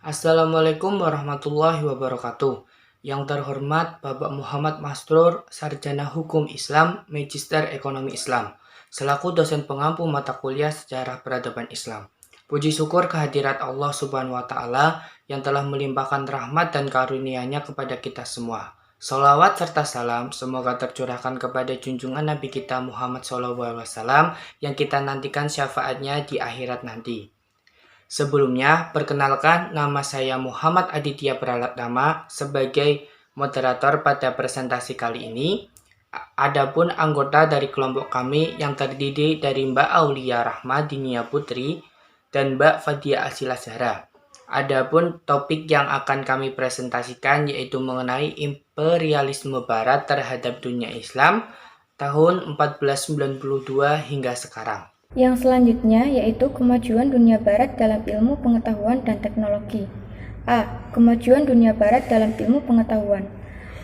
Assalamualaikum warahmatullahi wabarakatuh. Yang terhormat Bapak Muhammad Masrur, Sarjana Hukum Islam, Magister Ekonomi Islam, selaku dosen pengampu mata kuliah Sejarah Peradaban Islam. Puji syukur kehadirat Allah Subhanahu wa Ta'ala yang telah melimpahkan rahmat dan karunia-Nya kepada kita semua. Salawat serta salam semoga tercurahkan kepada junjungan Nabi kita Muhammad SAW yang kita nantikan syafaatnya di akhirat nanti. Sebelumnya, perkenalkan nama saya Muhammad Aditya Pralatama sebagai moderator pada presentasi kali ini. Adapun anggota dari kelompok kami yang terdiri dari Mbak Aulia Rahma Dinia Putri dan Mbak Fadia Asila Zahra. Adapun topik yang akan kami presentasikan yaitu mengenai imperialisme Barat terhadap dunia Islam tahun 1492 hingga sekarang. Yang selanjutnya yaitu kemajuan dunia barat dalam ilmu pengetahuan dan teknologi. A. Kemajuan dunia barat dalam ilmu pengetahuan.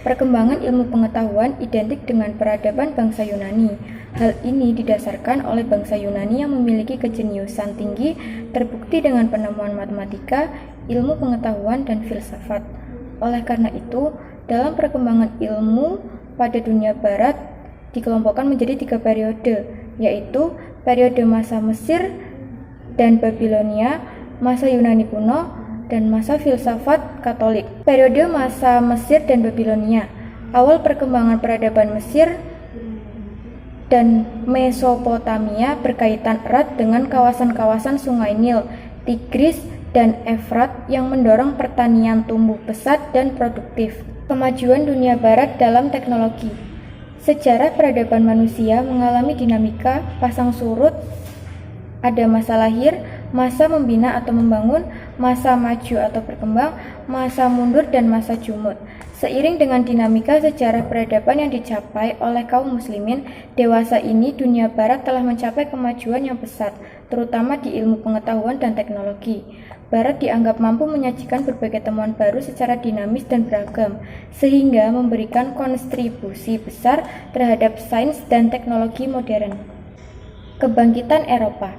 Perkembangan ilmu pengetahuan identik dengan peradaban bangsa Yunani. Hal ini didasarkan oleh bangsa Yunani yang memiliki kejeniusan tinggi, terbukti dengan penemuan matematika, ilmu pengetahuan, dan filsafat. Oleh karena itu, dalam perkembangan ilmu pada dunia barat dikelompokkan menjadi 3 periode, yaitu periode masa Mesir dan Babilonia, masa Yunani kuno, dan masa filsafat Katolik. Periode masa Mesir dan Babilonia. Awal perkembangan peradaban Mesir dan Mesopotamia berkaitan erat dengan kawasan-kawasan Sungai Nil, Tigris, dan Efrat yang mendorong pertanian tumbuh pesat dan produktif. Kemajuan dunia barat dalam teknologi. Sejarah peradaban manusia mengalami dinamika pasang surut, ada masa lahir, masa membina atau membangun, masa maju atau berkembang, masa mundur, dan masa jumud. Seiring dengan dinamika sejarah peradaban yang dicapai oleh kaum muslimin, dewasa ini dunia barat telah mencapai kemajuan yang pesat, terutama di ilmu pengetahuan dan teknologi. Barat dianggap mampu menyajikan berbagai temuan baru secara dinamis dan beragam, sehingga memberikan kontribusi besar terhadap sains dan teknologi modern. Kebangkitan Eropa.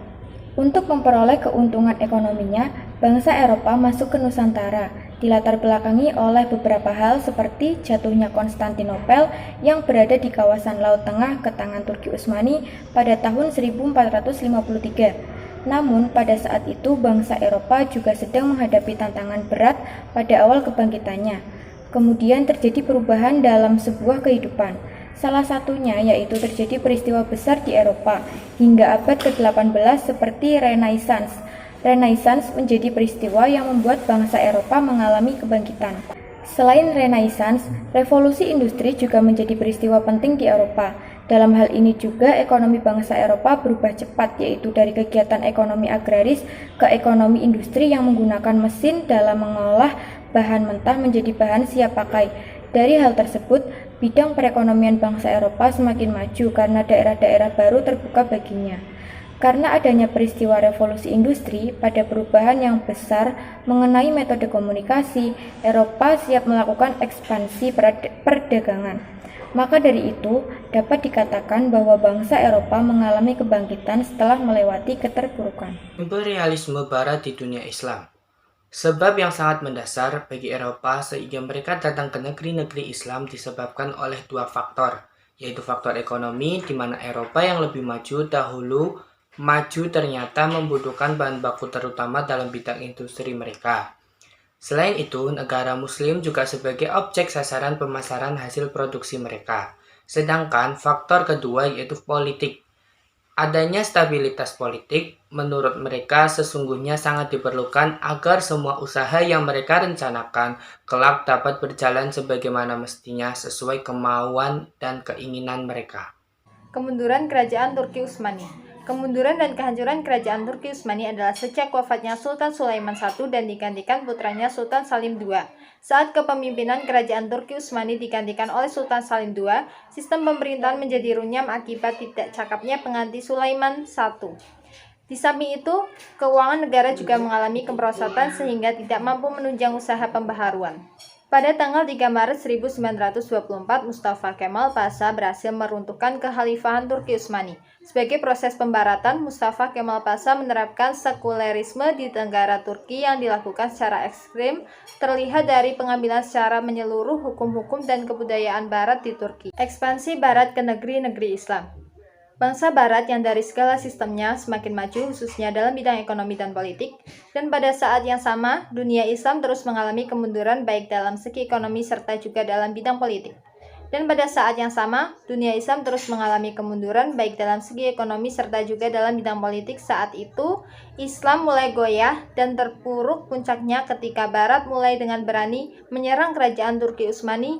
Untuk memperoleh keuntungan ekonominya, bangsa Eropa masuk ke Nusantara, dilatar belakangi oleh beberapa hal seperti jatuhnya Konstantinopel yang berada di kawasan Laut Tengah ke tangan Turki Utsmani pada tahun 1453. Namun, pada saat itu bangsa Eropa juga sedang menghadapi tantangan berat pada awal kebangkitannya. Kemudian terjadi perubahan dalam sebuah kehidupan. Salah satunya yaitu terjadi peristiwa besar di Eropa hingga abad ke-18 seperti Renaissance. Renaissance menjadi peristiwa yang membuat bangsa Eropa mengalami kebangkitan. Selain Renaissance, revolusi industri juga menjadi peristiwa penting di Eropa. Dalam hal ini juga ekonomi bangsa Eropa berubah cepat, yaitu dari kegiatan ekonomi agraris ke ekonomi industri yang menggunakan mesin dalam mengolah bahan mentah menjadi bahan siap pakai. Dari hal tersebut, bidang perekonomian bangsa Eropa semakin maju karena daerah-daerah baru terbuka baginya. Karena adanya peristiwa revolusi industri pada perubahan yang besar mengenai metode komunikasi, Eropa siap melakukan ekspansi perdagangan. Maka dari itu, dapat dikatakan bahwa bangsa Eropa mengalami kebangkitan setelah melewati keterpurukan. Imperialisme Barat di dunia Islam. Sebab yang sangat mendasar bagi Eropa sehingga mereka datang ke negeri-negeri Islam disebabkan oleh 2 faktor, yaitu faktor ekonomi di mana Eropa yang lebih maju ternyata membutuhkan bahan baku terutama dalam bidang industri mereka. Selain itu, negara muslim juga sebagai objek sasaran pemasaran hasil produksi mereka. Sedangkan faktor kedua yaitu politik. Adanya stabilitas politik, menurut mereka sesungguhnya sangat diperlukan agar semua usaha yang mereka rencanakan kelak dapat berjalan sebagaimana mestinya sesuai kemauan dan keinginan mereka. Kemunduran Kerajaan Turki Utsmani. Kemunduran dan kehancuran Kerajaan Turki Utsmani adalah sejak wafatnya Sultan Sulaiman I dan digantikan putranya Sultan Salim II. Saat kepemimpinan Kerajaan Turki Utsmani digantikan oleh Sultan Salim II, sistem pemerintahan menjadi runyam akibat tidak cakapnya pengganti Sulaiman I. Di samping itu, keuangan negara juga mengalami kemerosotan sehingga tidak mampu menunjang usaha pembaharuan. Pada tanggal 3 Maret 1924, Mustafa Kemal Pasha berhasil meruntuhkan kekhalifahan Turki Utsmani. Sebagai proses pembaratan, Mustafa Kemal Pasha menerapkan sekulerisme di negara Turki yang dilakukan secara ekstrim, terlihat dari pengambilan secara menyeluruh hukum-hukum dan kebudayaan Barat di Turki. Ekspansi Barat ke negeri-negeri Islam. Bangsa Barat yang dari segala sistemnya semakin maju khususnya dalam bidang ekonomi dan politik, dan pada saat yang sama, dunia Islam terus mengalami kemunduran baik dalam segi ekonomi serta juga dalam bidang politik. Dan pada saat yang sama, dunia Islam terus mengalami kemunduran baik dalam segi ekonomi serta juga dalam bidang politik. Saat itu, Islam mulai goyah dan terpuruk puncaknya ketika Barat mulai dengan berani menyerang kerajaan Turki Utsmani.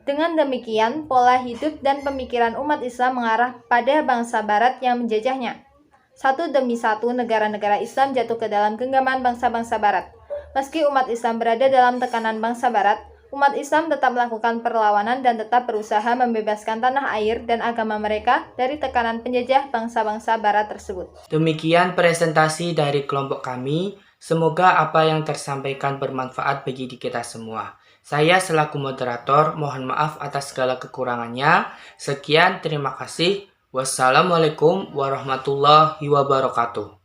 Dengan demikian, pola hidup dan pemikiran umat Islam mengarah pada bangsa Barat yang menjajahnya. Satu demi satu, negara-negara Islam jatuh ke dalam genggaman bangsa-bangsa Barat. Meski umat Islam berada dalam tekanan bangsa Barat, umat Islam tetap melakukan perlawanan dan tetap berusaha membebaskan tanah air dan agama mereka dari tekanan penjajah bangsa-bangsa Barat tersebut. Demikian presentasi dari kelompok kami. Semoga apa yang tersampaikan bermanfaat bagi kita semua. Saya selaku moderator mohon maaf atas segala kekurangannya. Sekian, terima kasih. Wassalamualaikum warahmatullahi wabarakatuh.